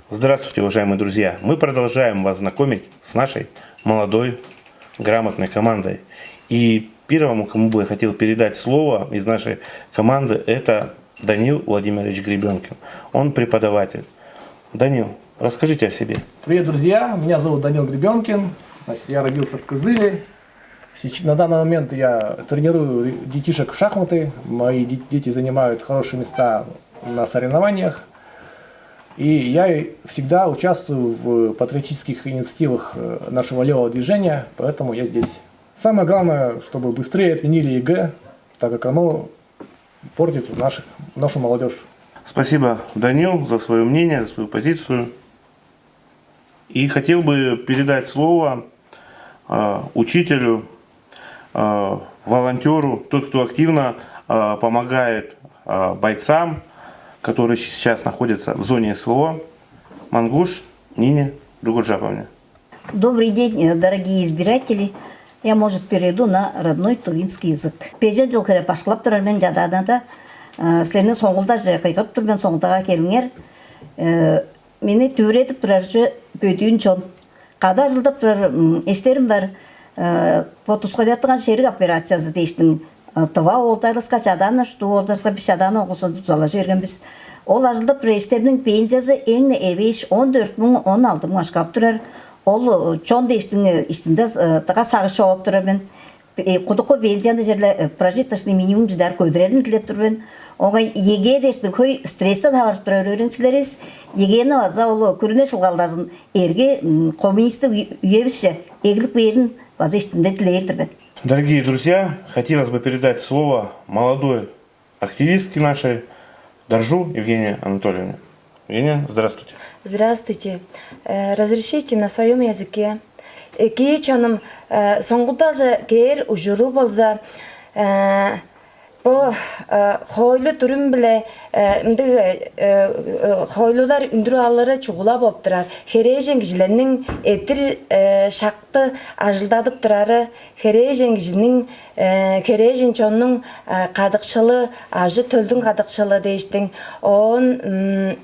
Здравствуйте, уважаемые друзья! Мы продолжаем вас знакомить с нашей молодой, грамотной командой. И первому, кому бы я хотел передать слово из нашей команды, это Данил Владимирович Гребенкин. Он преподаватель. Данил, расскажите о себе. Привет, друзья! Меня зовут Данил Гребенкин. Значит, я родился в Кызыле. На данный момент я тренирую детишек в шахматы. Мои дети занимают хорошие места на соревнованиях. И я всегда участвую в патриотических инициативах нашего левого движения, поэтому я здесь. Самое главное, чтобы быстрее отменили ЕГЭ, так как оно портит нашу молодежь. Спасибо, Данил, за свое мнение, за свою позицию. И хотел бы передать слово учителю, волонтеру, тот, кто активно помогает бойцам, которые сейчас находятся в зоне СВО, Мангуш Нине Дугуджаповне. Добрый день, дорогие избиратели. Я, может, перейду на родной тувинский язык. Пеже жылкыра башкылап турар мен жададада, силердин соңгулда кыйкырып тур, мен соңгулдага келиңер. Мени түбүретип турарчы бөтүүн чон. Када жылдап турар эштерим бар. Потускалятыган шерик операциясы дейштин. Това олтарыска чаданы, что олтарыска биш чаданы оғысынды тұзалашы берген біз. Ол ажылды прейштерінің пенсиясы ең әвеш 14 мың, 16 мың ашқап тұрар. Ол чон дейштің іштінде таға сағышы оғып тұрар мен. Құдықы пенсияны жерлі прожиточный минимум жүдер көдірерін тілеп тұр мен. Оңай еге дейштің көй стресті таварып тұрар өрінсілеріз. Егені ваза олы көріне шылғалдазын ерге коммунисті үйебізші егілік берін ваза іштінде тілейірдір мен. Дорогие друзья, хотелось бы передать слово молодой активистке нашей Доржу Евгении Анатольевне. Евгения, здравствуйте. Здравствуйте. Разрешите на своем языке. Кейчаным соңгудалжа кейер ужуру болза по хойлы турум биле хойлулар үндүрү аллары чугула болуп турар. Херей жеңгижилеринин этир шакты ажылдадып турары, херей жеңгижинин херей жеңчонун кадыкшылы, ажы төлдүн кадыкшылы дейштиң. Он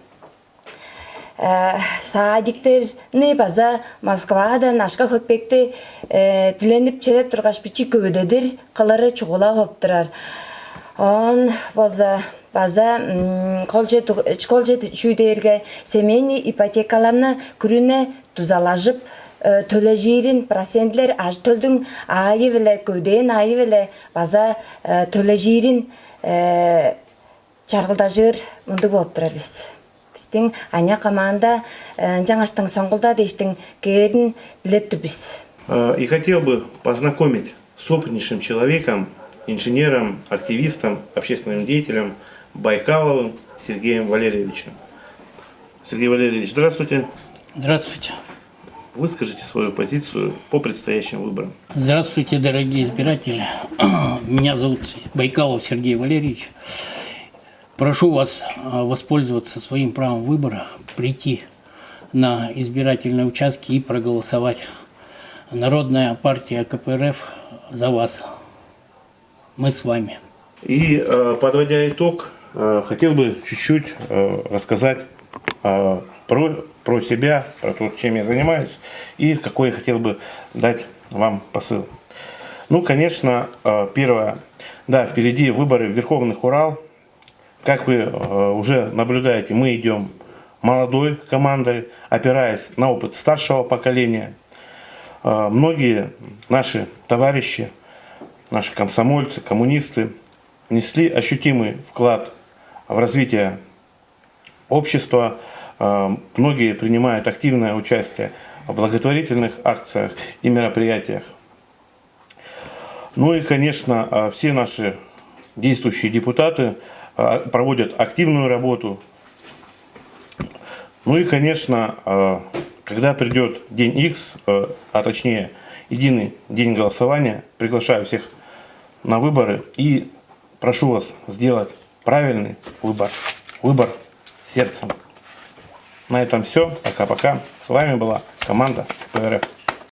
саадиктерни база Москвадан ашка хөппекти тиленип челеп тургаш бичи көбөдөдүр кылары чугула болуп турар. Он болза база колчет шүйдерге семейный ипотекаларны күрүнө тузалажып төлөжирин процентлер аж төлдүн айы беле көден айы беле база төлөжирин чаргылдажыр мынды болуп турар биз. Биздин аня команда жаңаштың соңгулда дейштин кээрин билеп турбуз. И хотел бы познакомить с опытнейшим человеком, инженером, активистом, общественным деятелем Байкаловым Сергеем Валерьевичем. Сергей Валерьевич, здравствуйте. Здравствуйте. Выскажите свою позицию по предстоящим выборам. Здравствуйте, дорогие избиратели. Меня зовут Байкалов Сергей Валерьевич. Прошу вас воспользоваться своим правом выбора, прийти на избирательные участки и проголосовать. Народная партия КПРФ за вас. Мы с вами. И подводя итог, хотел бы чуть-чуть рассказать про себя, про то, чем я занимаюсь, и какой я хотел бы дать вам посыл. Ну, конечно, первое, да, впереди выборы в Верховный Урал. Как вы уже наблюдаете, мы идем молодой командой, опираясь на опыт старшего поколения. Многие наши товарищи, наши комсомольцы, коммунисты внесли ощутимый вклад в развитие общества. Многие принимают активное участие в благотворительных акциях и мероприятиях. Ну и, конечно, все наши действующие депутаты проводят активную работу. Ну и, конечно, когда придет день X, а точнее единый день голосования, приглашаю всех на выборы и прошу вас сделать правильный выбор. Выбор сердцем. На этом все. Пока-пока. С вами была команда КПРФ.